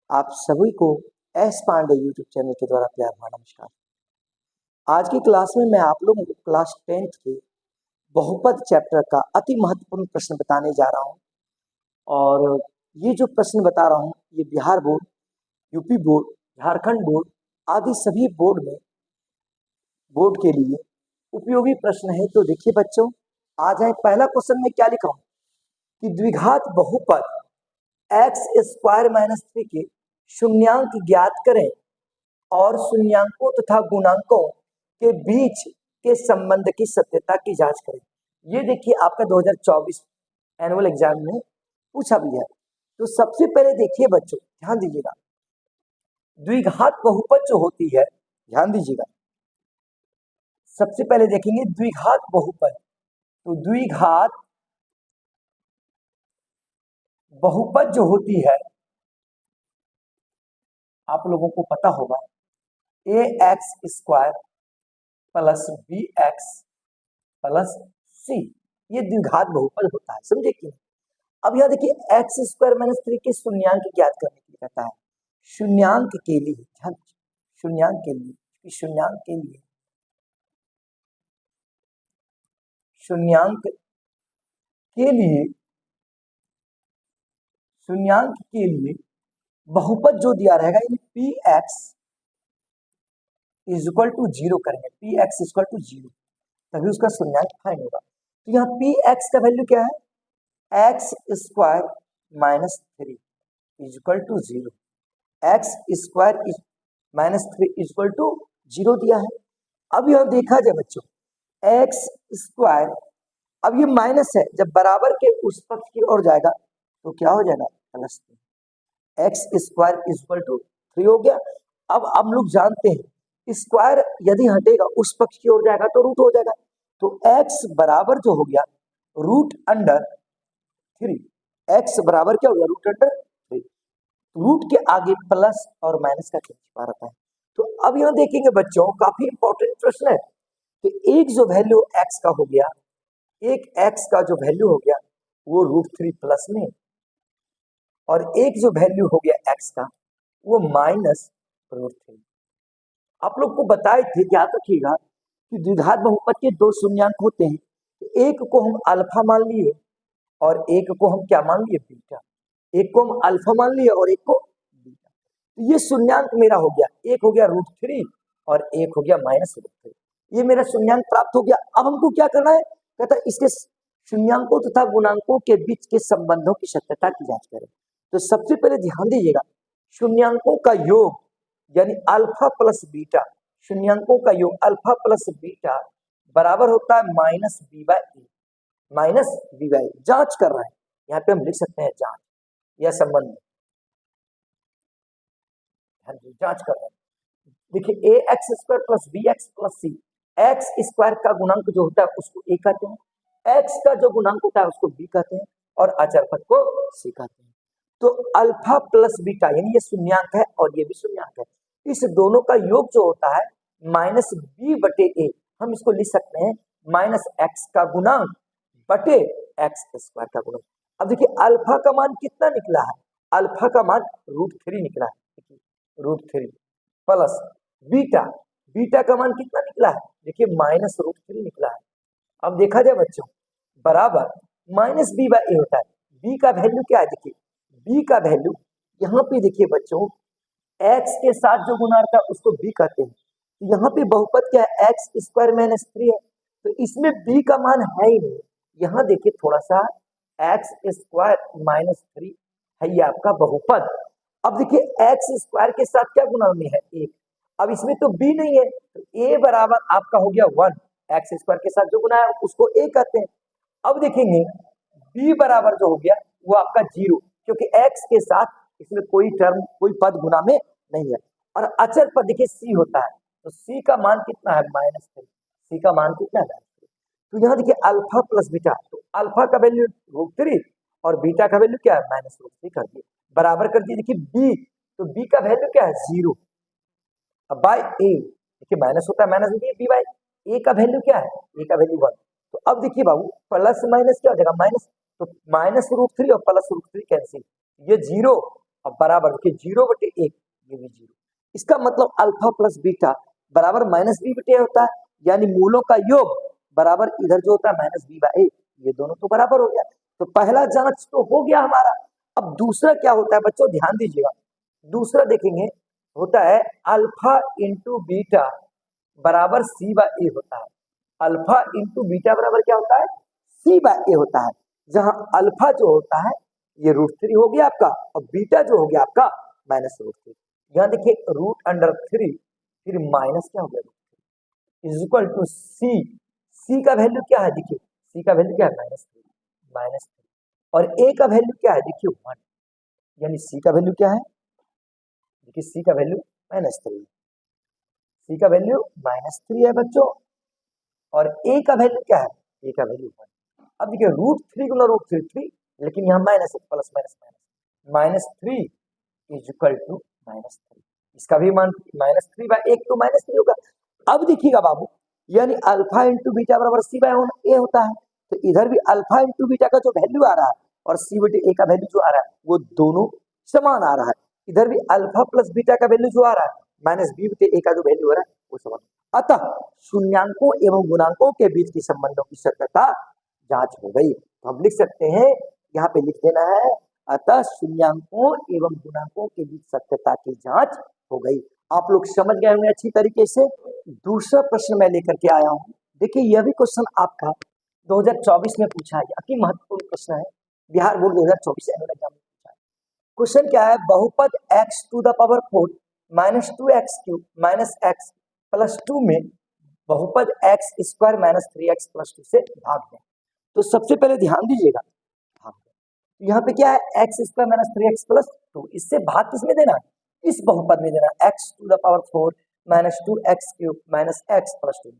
आप सभी को एस पांडे यूट्यूब चैनल के द्वारा प्यार भरा नमस्कार। आज की क्लास में मैं आप लोगों को क्लास 10th के बहुपद चैप्टर का अति महत्वपूर्ण प्रश्न बताने जा रहा हूं। और ये जो प्रश्न बता रहा हूं ये Bihar board, UP board, Jharkhand board आदि सभी बोर्ड के लिए उपयोगी प्रश्न है। तो देखिए बच्चों, आ जाए पहला क्वेश्चन में क्या लिखा हूं कि द्विघात बहुपद x² - 3 के शून्यांक ज्ञात करें और शून्यांकों तथा गुणांकों के बीच के संबंध की सत्यता की जांच करें। ये देखिए आपका 2024 एनुअल एग्जाम में पूछा भी है। तो सबसे पहले देखिए बच्चों, ध्यान दीजिएगा, द्विघात बहुपद जो होती है, ध्यान दीजिएगा, सबसे पहले देखेंगे द्विघात बहुपद। तो द्विघात बहुपद जो होती है आप लोगों को पता होगा ax² + bx + c, ये द्विघात बहुपद होता है, समझे कि नहीं। अब यहां देखिए x² - 3 के शून्यांक ज्ञात करने के लिए कहता है। शून्यांक के लिए शून्यांक के लिए शून्यांक के लिए शून्यांक के लिए शून्यांक के लिए बहुपद जो दिया रहेगा px = 0 करेंगे, px = 0, तभी उसका शून्यांक फाइंड होगा। तो यहाँ px का वैल्यू क्या है, x² - 3 = 0, x² - 3 = 0 दिया है। अब यह देखा जाए बच्चों, x², अब ये माइनस है, जब बराबर के उस पक्ष की ओर जाएगा तो क्या हो जाएगा, प्लस। x² = 3 हो गया। अब हम लोग जानते हैं स्क्वायर यदि हटेगा उस पक्ष की ओर जाएगा तो रूट हो जाएगा। तो x बराबर जो हो गया √3, x बराबर क्या हो गया, √3। रूट के आगे प्लस और माइनस का क्या छिपा रहता है। तो अब यहां देखेंगे बच्चों, काफी इंपॉर्टेंट प्रश्न है। तो एक जो वैल्यू x का हो गया, एक x का जो वैल्यू हो गया वो √3 प्लस में, और एक जो वैल्यू हो गया x का वो -√3। आप लोग को बताए थे, याद रखिएगा, कि द्विघात बहुपद के दो शून्यांक होते हैं। एक को हम अल्फा मान लिए और एक को हम क्या मान लिए, बीटा। एक को हम अल्फा मान लिए और एक को बीटा। तो ये शून्यांक मेरा हो गया, एक हो गया √3 और एक हो गया -√3। ये मेरा शून्यांक प्राप्त हो गया। अब हमको क्या करना है, कहता है इसके शून्यांकों तथा गुणांकों के बीच के संबंधों की सत्यता की जांच करें। तो सबसे पहले ध्यान दीजिएगा, शून्यांकों का योग यानी अल्फा प्लस बीटा, शून्यांकों का योग अल्फा प्लस बीटा बराबर होता है -b/a। जांच कर रहा है, यहाँ पे हम लिख सकते हैं जांच या संबंध, जांच कर रहे हैं। देखिए ax² + bx + c, x² का गुणांक जो होता है उसको a कहते हैं, x का जो गुणांक होता है उसको b कहते हैं और अचर पद को c कहते हैं। तो अल्फा प्लस बीटा यानी ये शून्यांक है और ये भी शून्यांक है, इस दोनों का योग जो होता है -b/a, हम इसको लिख सकते हैं -x का गुणांक बटे x² का गुणांक। अब देखिए अल्फा का मान कितना निकला है, अल्फा का मान √3 निकला है, √3 प्लस बीटा, बीटा का मान कितना निकला है, देखिए -√3 निकला है। अब देखा जाए बच्चों, बराबर -b/a होता है। b का वैल्यू क्या है, देखिए b का वैल्यू यहाँ पे देखिए बच्चों, x के साथ जो गुणा था उसको b कहते हैं। तो यहाँ पे बहुपद क्या है, x² - 3 है, तो इसमें b का मान है ही नहीं। यहाँ देखिए थोड़ा सा x² - 3 है ये आपका बहुपद। अब देखिए x² के साथ क्या गुणा में है, 1। अब इसमें तो b नहीं है, तो a बराबर आपका हो गया 1, x² के साथ जो गुणा है उसको a कहते हैं। अब देखेंगे b बराबर जो हो गया वो आपका 0, क्योंकि x के साथ इसमें कोई टर्म कोई पद गुणा में नहीं है। और अचर पद देखिए c होता है, तो c का मान कितना है, -3। c का मान कितना है, तो यहाँ देखिए अल्फा प्लस बीटा, तो अल्फा का वैल्यू √3 और बीटा का वैल्यू क्या है, -√3 कर दिए, बराबर कर दिए। देखिए b, तो b का वैल्यू क्या है, 0। अब बाय a, देखिए माइनस होता है -b/a का वैल्यू क्या है, a का वैल्यू 1। तो अब देखिए बाबू प्लस माइनस क्या हो जाएगा, माइनस, तो -√3 और +√3 कैंसिल, ये 0 अब बराबर देखिए 0/1 ये भी 0। इसका मतलब अल्फा प्लस बीटा बराबर माइनस बी बटे होता है, यानी मूलों का योग बराबर इधर जो होता है माइनस बी बाई ए, ये दोनों तो बराबर हो गया। तो पहला जांच तो हो गया हमारा। अब दूसरा क्या होता है बच्चों, ध्यान दीजिएगा। दूसरा देखेंगे होता है अल्फा इंटू बीटा बराबर सी बाई ए होता है। अल्फा इंटू बीटा बराबर क्या होता है, सी बाई ए होता है। जहां अल्फा जो होता है ये √3 हो गया आपका, और बीटा जो हो गया आपका -√3। यहाँ देखिए √3 फिर माइनस क्या हो गया इज इक्वल टू सी। सी का वैल्यू क्या है, देखिए सी का वैल्यू क्या है -3 और ए का वैल्यू क्या है, देखिए 1, यानी सी का वैल्यू क्या है, देखिए सी का वैल्यू -3, सी का वैल्यू -3 है बच्चों, और ए का वैल्यू क्या है, ए का वैल्यू 1। अब देखिए √3 गुना √3 3, लेकिन यहाँ माइनस है, plus minus minus -3 is equal to -3। इसका भी मान -3/1 तो -3 होगा। अब देखिएगा बाबू, यानी अल्फा इंटू बीटा बराबर सी बाय ए होता है, तो इधर भी अल्फा इंटू बीटा का जो वैल्यू आ रहा है और सी बटे ए का वैल्यू जो आ रहा है वो दोनों समान आ रहा है। इधर भी अल्फा प्लस बीटा का वैल्यू जो आ रहा है माइनस बी बटे ए का जो वैल्यू आ रहा है वो समान। अतः शून्यांकों एवं गुणांकों के बीच के संबंधों की सत्यता जांच हो गई। तो हम लिख सकते हैं, यहाँ पे लिख देना है, अतः शून्यांकों एवं गुणांकों के बीच सत्यता की जांच हो गई। आप लोग समझ गए होंगे अच्छी तरीके से। दूसरा प्रश्न मैं लेकर के आया हूं। देखिए यह भी क्वेश्चन आपका 2024 में पूछा है, अति महत्वपूर्ण प्रश्न है, बिहार बोर्ड 2024 एनुअल एग्जाम में पूछा है। क्वेश्चन क्या है, बहुपद x to the power 4 minus 2x³ minus x plus 2 में बहुपद x square minus 3x plus 2 से भाग दें। तो सबसे पहले ध्यान दीजिएगा, यहाँ पे क्या है x square minus 3x plus 2, इससे भाग किसमें देना है, इस बहुपद में देना, x to the power 4 minus 2x³ minus x plus 2।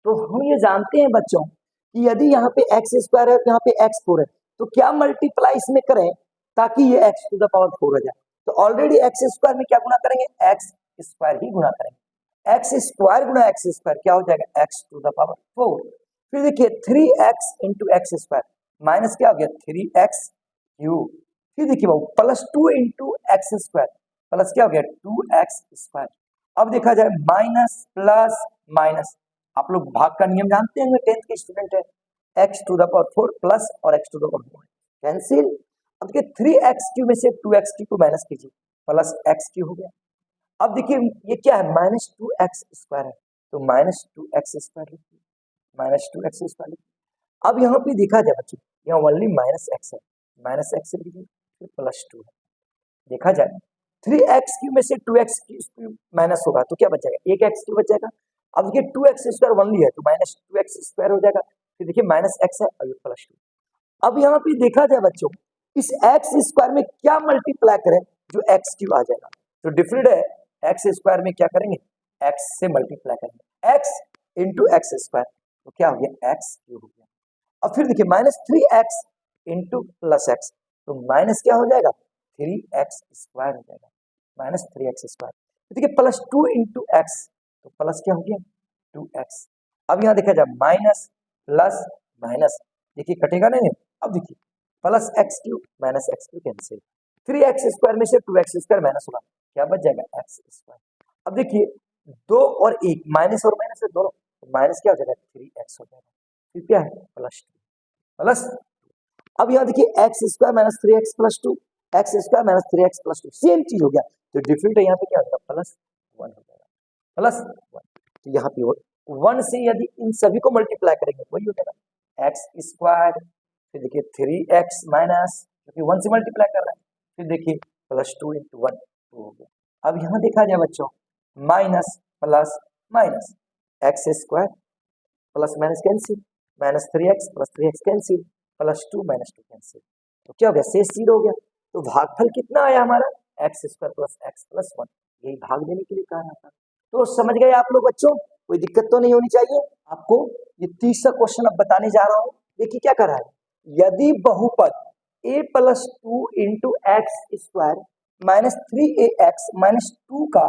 तो हम ये जानते हैं बच्चों कि यदि यहाँ पे x स्क्वायर है, यहाँ पे x4 है, तो क्या मल्टीप्लाई इसमें करें ताकि ये x टू द पावर 4 हो जाए। तो ऑलरेडी x स्क्वायर में क्या गुना करेंगे, x स्क्वायर ही गुना करेंगे। x स्क्वायर गुना x स्क्वायर क्या हो जाएगा, x टू द पावर 4। फिर देखिए 3x into x square minus क्या हो गया 3x³। फिर देखिए बाबू plus 2 into x square plus क्या हो गया 2x स्क्वायर। अब देखा जाए माइनस प्लस माइनस, आप लोग भाग का नियम जानते हैं, 10th के स्टूडेंट है, x to the power 4 plus और x to the power 4 cancel. अब देखिए 3x³ में से 2x³ को माइनस कीजिए, प्लस x³ हो गया। अब देखिए ये क्या है माइनस 2x स्क्वायर है, तो माइनस 2x स्क्वायर लिखिए, माइनस 2x स्क्वायर लिखिए। अब यहाँ पे देखा जाए बच्चों, यहाँ ओनली माइनस x है, माइनस x से लिखिए, फिर प्लस 2 है। देखा जाए 3x³ में से 2x³ माइनस होगा तो क्या बच जाएगा, एक x³ बच जाएगा। अब देखिए 2x स्क्वायर ओनली है तो माइनस 2x स्क्वायर हो जाएगा, फिर देखिए माइनस x है और ये प्लस 2। अब यहाँ पे देखा जाए बच्चों, इस x स्क्वायर में क्या मल्टीप्लाई करें जो x³ आ जाएगा, तो डिफरेंट है, x स्क्वायर में क्या करेंगे, x से मल्टीप्लाई करेंगे, x इंटू एक्स स्क्वायर, तो क्या हो गया x³ हो गया। अब फिर देखिए minus 3x into plus x, तो माइनस क्या हो जाएगा 3x स्क्वायर हो जाएगा, माइनस 3x स्क्वायर। देखिए प्लस 2 इंटू एक्स, तो प्लस क्या हो गया 2x। अब यहाँ देखा जाए माइनस प्लस माइनस, देखिए कटेगा नहीं। अब देखिए plus x³ minus x³ cancel, 3x square में से 2x स्क्वायर माइनस होगा, क्या बच जाएगा x स्क्वायर। अब देखिए 2 और 1 माइनस और माइनस है दोनों, तो माइनस क्या हो जाएगा 3x हो जाएगा, फिर क्या है प्लस 2 प्लस। अब यहाँ देखिए x square minus 3x plus 2, x square minus 3x plus 2 same चीज हो गया, तो डिफरेंट है यहाँ पे क्या हो जाएगा प्लस 1 हो जाएगा, प्लस 1। तो यहाँ पे 1 से यदि इन सभी को मल्टीप्लाई करेंगे वही हो जाएगा एक्स स्क्वायर, फिर देखिए 3x माइनस, क्योंकि 1 से मल्टीप्लाई कर रहा है, फिर देखिए प्लस 2 इंटू 1 2 हो गया। अब यहाँ देखा जाए बच्चों minus plus minus, x square plus minus cancel, minus 3x plus 3x cancel, plus 2 minus 2 cancel, तो क्या हो गया शेष 0 हो गया। तो भागफल कितना आया हमारा x square plus x plus 1, यही भाग देने के लिए कहा था। तो समझ गए आप लोग बच्चों, कोई दिक्कत तो नहीं होनी चाहिए आपको। ये तीसरा क्वेश्चन अब बताने जा रहा हूँ, देखिए क्या कर रहा है, यदि बहुपद a plus 2 into x square minus 3ax minus 2 का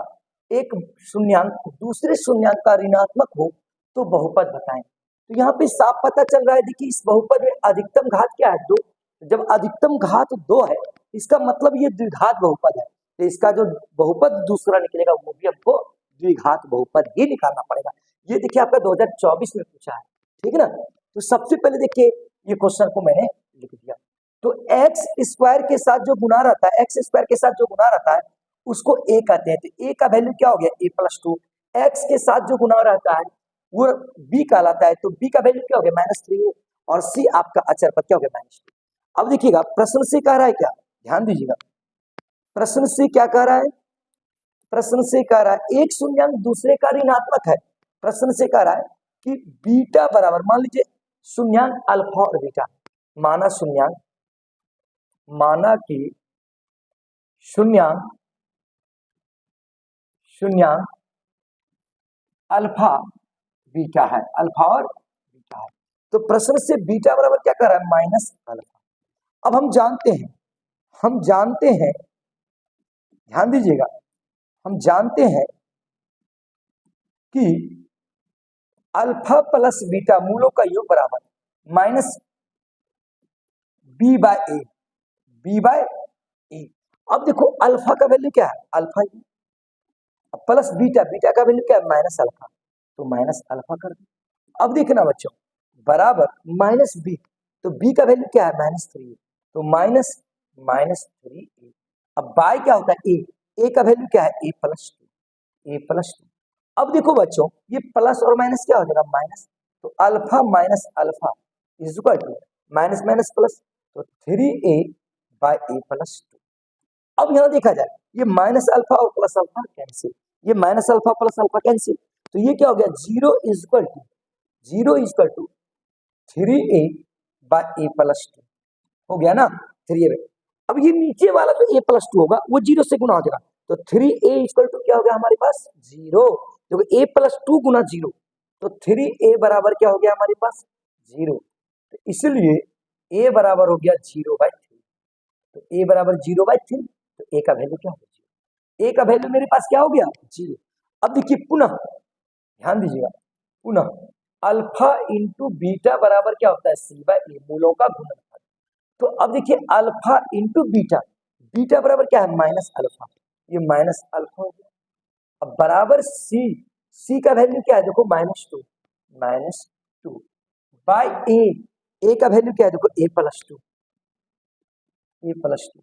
एक शून्यांक दूसरे शून्यांक का ऋणात्मक हो तो बहुपद बताएं। तो यहाँ पे साफ पता चल रहा है, देखिए इस बहुपद में अधिकतम घात क्या है 2, जब अधिकतम घात 2 है इसका मतलब ये द्विघात बहुपद है, तो इसका जो बहुपद दूसरा निकलेगा वो भी हमको द्विघात बहुपद ही निकालना पड़ेगा। ये देखिए आपका 2024 में पूछा है, ठीक है ना। तो सबसे पहले देखिए ये क्वेश्चन को मैंने लिख दिया। तो एक्स स्क्वायर के साथ जो गुना रहता है, एक्स स्क्वायर के साथ जो गुना रहता है उसको ए कहते हैं। तो ए का वैल्यू क्या हो गया, ए प्लस 2। एक्स के साथ जो गुना रहता है वो बी कहलाता है, तो बी का वैल्यू क्या हो गया, -3, और सी आपका अचर पद क्या हो गया, -2। अब देखिएगा प्रश्न से कह रहा है क्या, ध्यान दीजिएगा, प्रश्न से क्या कह रहा है, प्रश्न से कह रहा है एक शून्यांक दूसरे का ऋणात्मक है। प्रश्न से कह रहा है कि बीटा बराबर, मान लीजिए शून्यांक अल्फा और बीटा, माना शून्यांक, माना कि शून्यांक अल्फा बीटा है, अल्फा और बीटा है। तो प्रश्न से बीटा बराबर क्या कर रहा है, -अल्फा। अब हम जानते हैं, ध्यान दीजिएगा, हम जानते हैं कि अल्फा प्लस बीटा मूलों का योग बराबर -b बाय ए। अब देखो अल्फा का वैल्यू क्या है, अल्फा ही, प्लस बीटा, बीटा का वैल्यू क्या है, -अल्फा, तो -अल्फा कर दो। अब देखना बच्चों बराबर -b, तो b का वैल्यू क्या है, -3, तो -3a। अब बाय क्या होता है, a का वैल्यू क्या है, a प्लस 2। अब देखो बच्चों ये प्लस और माइनस क्या हो जाएगा, माइनस, तो alpha minus alpha is equal to minus minus plus, तो 3a बाय a प्लस 2। अब यहाँ देखा जाए ये माइनस अल्फा और प्लस अल्फा कैंसिल, ये minus alpha plus alpha cancel, तो ये क्या हो गया, 0 is equal to 3a by a plus 2 हो गया ना, 3a। अब ये नीचे वाला जो a प्लस 2 होगा वो 0 से गुना हो जाएगा, तो 3a इक्वल टू क्या हो गया हमारे पास, 0। देखो a प्लस 2 गुना 0, तो 3a बराबर क्या हो गया हमारे पास, 0। तो इसलिए a बराबर हो गया 0/3, तो a बराबर 0/3, तो a का वैल्यू क्या हो गया, a का वैल्यू मेरे पास क्या हो गया, 0। अब देखिए पुनः ध्यान दीजिएगा, पुनः अल्फा इंटू बीटा बराबर क्या होता है, c/a, मूलों का गुणनफल। तो अब देखिए अल्फा इंटू बीटा, बीटा बराबर क्या है, -अल्फा, ये -अल्फा हो गया। अब बराबर c का वैल्यू क्या है, देखो -2 बाय a का वैल्यू क्या है, देखो a प्लस 2।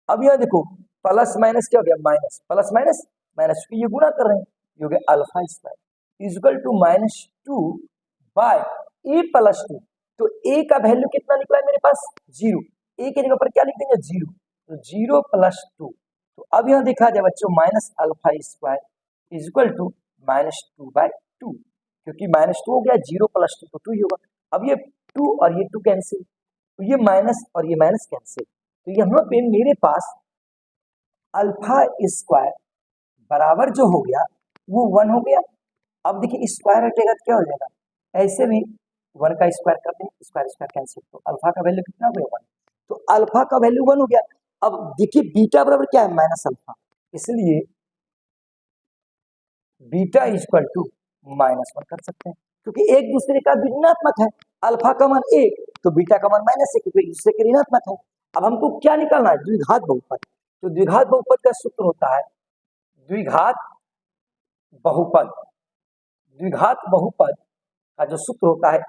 अब यहाँ देखो प्लस माइनस क्या हो गया, माइनस, प्लस माइनस माइनस, ये गुना कर रहे हैं, ये हो गया alpha square equal to -2 by a plus 2। तो a का वैल्यू कितना निकला है मेरे पास, 0, a के जगह पर क्या लिख देंगे, 0, तो 0 प्लस 2। तो अब यहाँ देखा जाए बच्चों -अल्फा स्क्वायर इक्वल टू -2/2, क्योंकि -2 हो गया, 0 प्लस 2 तो 2 ही होगा। अब ये 2 और ये 2 कैंसिल, तो ये माइनस और ये माइनस कैंसिल, तो यहाँ पे मेरे पास अल्फा स्क्वायर बराबर जो हो गया वो 1 हो गया। अब देखिए स्क्वायर हटेगा तो क्या हो जाएगा, ऐसे भी 1 का स्क्वायर कर दें, स्क्वायर स्क्वायर कैंसिल, तो अल्फा का वैल्यू कितना हो गया, 1, तो अल्फा का वैल्यू 1 हो गया। अब देखिए बीटा बराबर क्या है, -अल्फा, इसलिए बीटा इक्वल टू -1 कर सकते हैं, क्योंकि एक दूसरे का ऋणात्मक है, अल्फा का मान 1 तो बीटा का मान -1 क्योंकि एक दूसरे के ऋणात्मक है। अब हमको क्या निकालना है, द्विघात बहुपद। तो द्विघात बहुपद का सूत्र होता है द्विघात बहुपद, द्विघात बहुपद का जो सूत्र होता है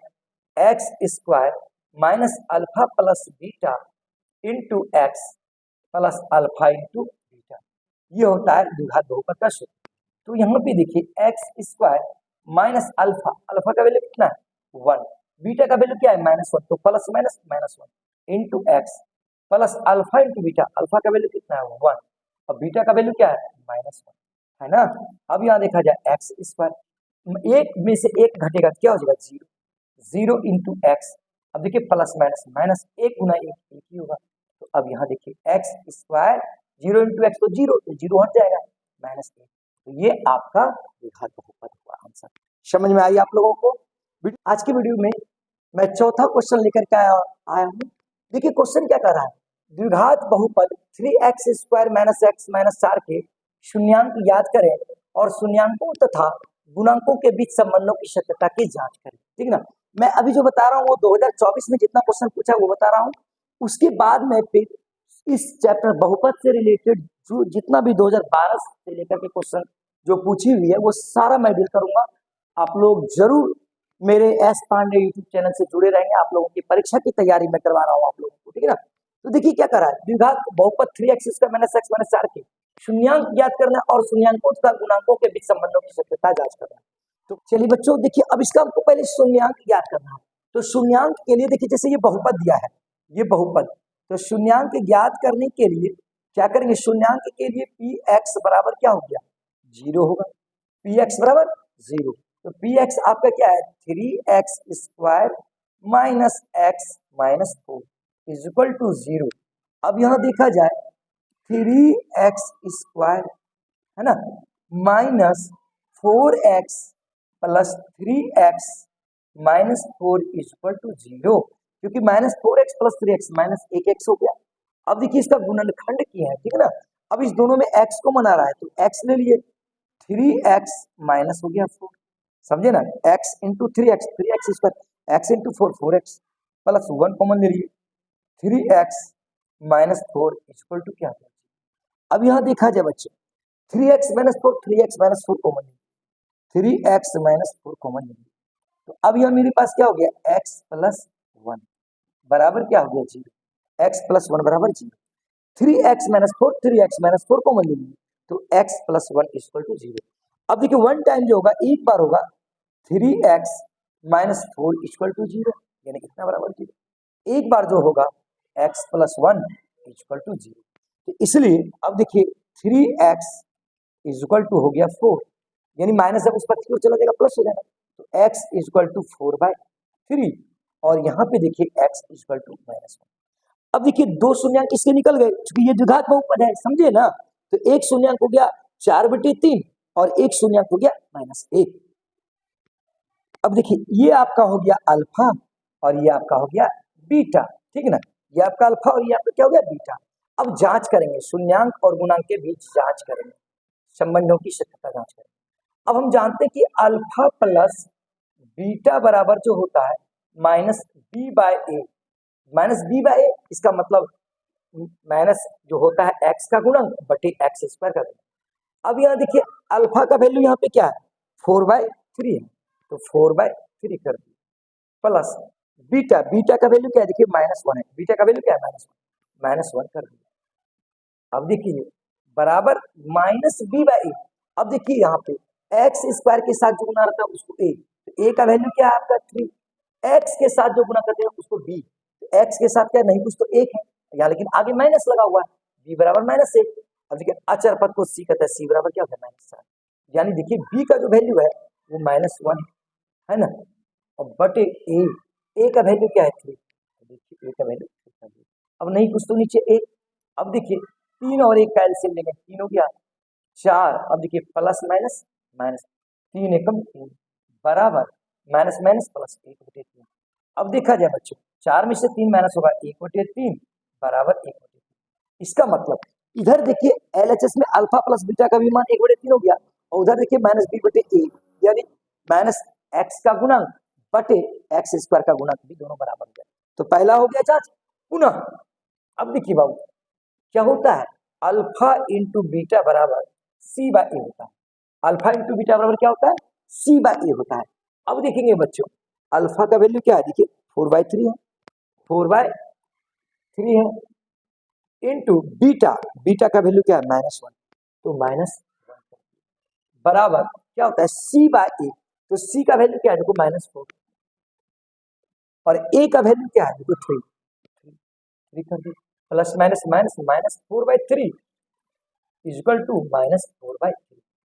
x square minus alpha plus beta into x plus alpha into beta, ये होता है द्विघात बहुपद का सूत्र। तो यहाँ पे देखिए x square minus alpha, alpha का वैल्यू कितना है, 1, बीटा का वैल्यू क्या है, -1, तो plus minus -1 into x plus alpha into beta, alpha का वैल्यू कितना है, 1, और बीटा का वैल्यू क्या है, -1, है ना। अब यहाँ देखा जाए एक्स स्क्वायर, एक में से एक घटेगा क्या हो जाएगा, 0 इंटू एक्स। अब देखिए प्लस माइनस माइनस, 1 गुना 1 ही होगा, तो अब यहाँ देखिए एक्स स्क्वायर 0 इंटू एक्स, तो 0, तो 0 हट जाएगा, -1, तो ये आपका द्विघात बहुपद हुआ आंसर। समझ में आई आप लोगों को। आज की वीडियो में मैं चौथा क्वेश्चन लेकर के आया हूँ। देखिए क्वेश्चन क्या कर रहा है, द्विघात बहुपद 3x square minus X minus 4 के शून्यांक याद करें और शून्यांकों तथा गुणांकों के बीच संबंधों की सत्यता की जांच करें। ठीक ना, मैं अभी जो बता रहा हूँ वो 2024 में जितना क्वेश्चन पूछा वो बता रहा हूँ, उसके बाद मैं फिर इस चैप्टर बहुपद से रिलेटेड जो जितना भी 2012 से लेकर के क्वेश्चन जो पूछी हुई है वो सारा मैं डील करूंगा। आप लोग जरूर मेरे एस पांडे यूट्यूब चैनल से जुड़े रहेंगे। आप लोगों की परीक्षा की तैयारी मैं करवा रहा हूँ आप लोगों को, ठीक है ना। तो देखिए क्या कर रहा है, द्विघात बहुपद 3x square minus x minus 4 के शून्यांक ज्ञात करना और शून्यांकों तथा गुणांकों के बीच संबंधों की सत्यता जांच करना। तो चलिए बच्चों देखिए, अब इसका हमको पहले शून्यांक ज्ञात करना है। तो शून्यांक के लिए देखिए, जैसे ये बहुपद दिया है, ये बहुपद, तो शून्यांक ज्ञात करने के लिए क्या करेंगे, शून्यांक के लिए पी एक्स बराबर क्या हो गया, 0 होगा। पी एक्स बराबर 0, तो पी एक्स आपका क्या है, 3x square minus X minus 4 is equal to 0। अब यहां देखा जाए 3x स्क्वायर है ना minus 4x plus 3x minus 4 is equal to 0, क्योंकि minus 4x plus 3x minus 1x हो गया। अब देखिए इसका गुणनखंड किया है, ठीक है ना। अब इस दोनों में x को मना रहा है, तो x ले लिए, 3x माइनस हो गया 4, समझे ना, x into 3x, 3x square, x into 4, 4x plus 1 common ले लिए, 3x माइनस 4 इक्वल टू क्या है। अब यहां देखा जाए बच्चों, 3x minus 4, 3x minus 4 common, 3x minus 4 common ले, तो अब यहां मेरे पास क्या हो गया, x प्लस 1 बराबर क्या हो गया 0, x प्लस 1 बराबर 0, 3x minus 4, 3x minus 4 common ले लिए, तो x प्लस 1 इक्वल टू 0। अब देखिए वन टाइम जो होगा, एक बार होगा 3x माइनस 4 इक्वल टू 0, यानी कितना बराबर 0, एक बार जो होगा x प्लस 1 इक्वल टू 0। तो इसलिए अब देखिए 3x इक्वल टू हो गया 4, यानी माइनस जब उस पक्ष की ओर चला जाएगा प्लस हो जाएगा, तो x इक्वल टू 4/3, और यहाँ पे देखिए x इक्वल टू माइनस 1। अब देखिए दो शून्यांक किसके निकल गए, क्योंकि ये द्विघात बहुपद है, समझे ना। तो एक शून्यांक हो गया 4/3 और एक शून्यांक हो गया -1। अब देखिए ये आपका हो गया अल्फा और ये आपका हो गया बीटा, ठीक है ना, ये आपका अल्फा और ये आपका क्या हो गया बीटा। अब जांच करेंगे, शून्यांक और गुणांक के बीच जांच करेंगे, संबंधों की सत्यता जांच करेंगे। अब हम जानते हैं कि अल्फा प्लस बीटा बराबर जो होता है माइनस b/a, माइनस b/a, इसका मतलब माइनस जो होता है x का गुणक बटे x स्क्वायर का गुणक। अब यहाँ देखिए अल्फा का वैल्यू यहाँ पे क्या है, 4/3 है, तो 4/3 कर दिए, प्लस बीटा, बीटा का वैल्यू क्या है, देखिए -1 है, बीटा का वैल्यू क्या है -1 कर दिया। अब देखिए बराबर माइनस b/a। अब देखिए यहाँ पे एक्स स्क्वायर के साथ जो गुना रहता है उसको a, तो a का वैल्यू क्या है आपका 3, x के साथ जो गुना करते हैं उसको b, तो x के साथ क्या नहीं कुछ तो 1 है यहाँ, लेकिन आगे माइनस लगा हुआ है, b बराबर -1। अब देखिए अचर पद को c कहते हैं, c बराबर क्या होता है -7, यानी देखिए b का जो वैल्यू है वो -1 है ना, और बटे a का वैल्यू क्या है 3, देखिए a का वैल्यू, अब नहीं कुछ तो नीचे 1। अब देखिए 3 और 1 का एलसीएम लेंगे, 3 हो गया 4, अब देखिए प्लस माइनस माइनस, 3 एकम 3 बराबर माइनस माइनस प्लस 1/3। अब देखा जाए बच्चों 4 में से 3 माइनस होगा 1/3 बराबर 1/3। इसका मतलब इधर देखिए एलएचएस में अल्फा प्लस बीटा का भी मान 1/3 हो गया, और उधर देखिए -b/a, यानी माइनस एक्स का गुणक बटे एक्स स्क्वायर का गुणक भी दोनों बराबर हो गया। तो पहला हो गया जांच। पुनः अब देखिए बाबू क्या होता है, अल्फा इंटू बीटा बराबर c/a होता है, अल्फा इंटू बीटा बराबर क्या होता है, c/a होता है। अब देखेंगे बच्चों अल्फा का वैल्यू क्या है, देखिए 4/3 है, 4/3 है, इंटू बीटा, बीटा का वैल्यू क्या है -1, तो -1 बराबर क्या होता है c/a, तो c का वैल्यू क्या है देखो -4, और a का वैल्यू क्या है देखो 3 कर दो, plus minus minus minus 4/3 equal to -4/3,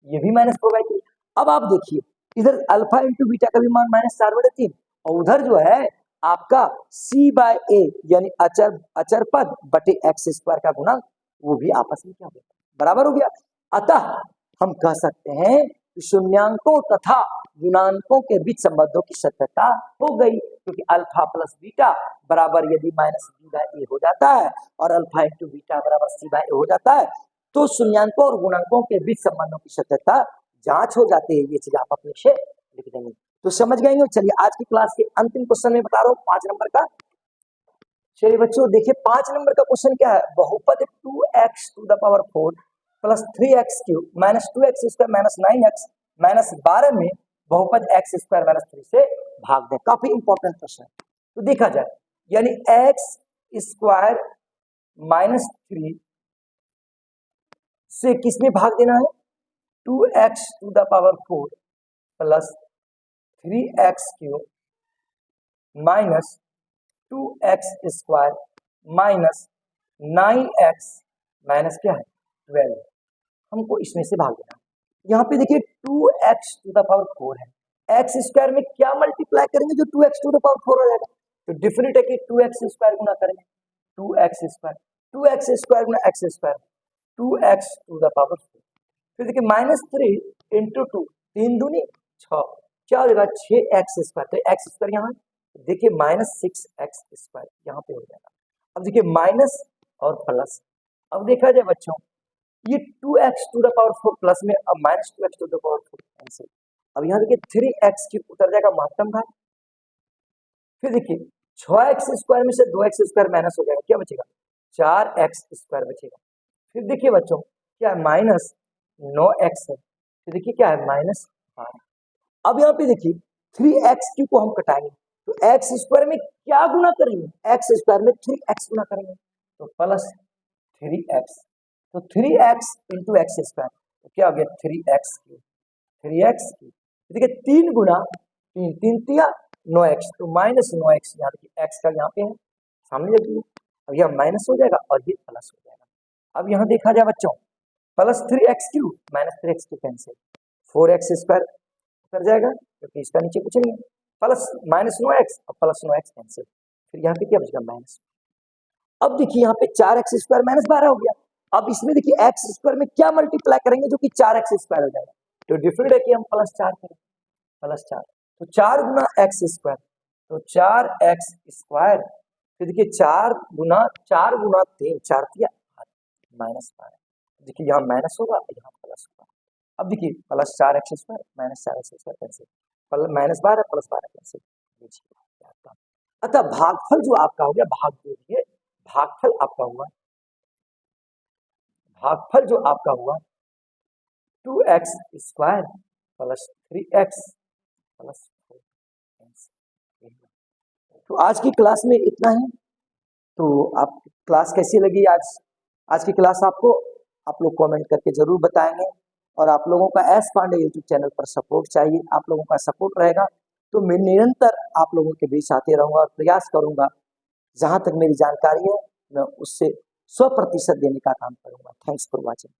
ये भी -4/3। अब आप देखिए इधर अल्फा इंटू बीटा का भी मान -4/3, और उधर जो है आपका c/a यानी अचर पद बटे एक्स स्क्वायर का गुणक, वो भी आपस में क्या हो गया, बराबर हो गया। अतः हम कह सकते हैं कि शून्यांकों तथा गुणांकों के बीच संबंधों की सत्यता हो गई, क्योंकि अल्फा प्लस बीटा बराबर यदि -b/a हो जाता है और अल्फा इंटू बीटा बराबर c/a हो जाता है, तो शून्यांकों और गुणांकों के बीच संबंधों की सत्यता जांच हो जाती है। ये चीज आप अपने से लिख देंगे, तो समझ गए। चलिए आज की क्लास के अंतिम क्वेश्चन में बता रहा हूँ 5 नंबर का। चलिए बच्चों देखिए 5 नंबर का क्वेश्चन क्या है, बहुपद 2x⁴ plus 3x³ minus 2x² minus 9x minus 12 में बहुपद x² माइनस 3 से भाग दें। काफी इंपॉर्टेंट प्रश्न है। तो देखा जाए यानी x² माइनस 3 से किसमें भाग देना है, 2x⁴ plus 3x³ minus 2x² minus 9x minus क्या है 12, हमको इसमें से भाग देना। यहाँ पे देखिए 2x⁴ है, x² में क्या मल्टीप्लाई करेंगे जो 2x⁴ हो जाएगा, तो डिफरेंट है कि 2x² गुना करेंगे 2x² गुना x², 2x⁴ फिर देखिए माइनस 3 इंटू 2, 3 दूनी 6, क्या हो जाएगा 6x², तो x² यहाँ देखिए माइनस 6x² यहाँ पे हो जाएगा। अब देखिए माइनस और प्लस, अब देखा जाए बच्चों ये 2x⁴ प्लस में अब माइनस 2x⁴ कैंसिल, अब यहाँ देखिए 3x³ उतर जाएगा महत्तम भाग, फिर देखिए 6x² में से 2x² माइनस हो जाएगा, क्या बचेगा 4x² बचेगा। फिर देखिए बच्चों क्या है माइनस 9x है, फिर देखिए क्या है माइनस 12। अब यहाँ पे देखिए 3x³ को हम कटाएंगे तो x² में क्या गुना करेंगे, x² में 3x गुना करेंगे तो प्लस 3x, तो 3x इंटू x², तो क्या हो गया 3x, देखिए 3 गुना 3, 3 तिया 9x, तो माइनस 9x, यहाँ देखिए x का यहाँ पे है सामने रखिए, अब यह माइनस हो जाएगा और ये प्लस हो जाएगा। अब यहाँ देखा जाए बच्चों plus 3x³ minus 3x³ cancel, 4x² उतर जाएगा क्योंकि इसका नीचे कुछ नहीं है, प्लस माइनस 9x और प्लस 9x कैंसिल, फिर यहाँ पे क्या बचेगा माइनस। अब देखिए यहाँ पे 4x² माइनस 12 हो गया, अब इसमें देखिए x² में क्या मल्टीप्लाई करेंगे जो कि 4x² हो जाएगा, तो डिफरेंट है कि हम प्लस 4 करें, प्लस 4, तो 4 गुना x², तो 4x², फिर देखिए 4 गुना 3, 4 तिया माइनस 12, देखिए यहाँ माइनस होगा यहाँ प्लस होगा। अब देखिए plus 4x² minus 4x² cancel, minus 12 plus 12 cancel. अतः भागफल जो आपका हो गया, भाग दीजिए, भागफल आपका हुआ, भागफल जो आपका हुआ 2x² प्लस 3x प्लस 4। तो आज की क्लास में इतना ही। तो आप क्लास कैसी लगी आज की क्लास आपको, आप लोग कमेंट करके जरूर बताएंगे, और आप लोगों का एस पांडे यूट्यूब चैनल पर सपोर्ट चाहिए, आप लोगों का सपोर्ट रहेगा तो मैं निरंतर आप लोगों के बीच आते रहूंगा और प्रयास करूंगा जहां तक मेरी जानकारी है मैं उससे 100% देने का काम करूंगा। Thanks for watching.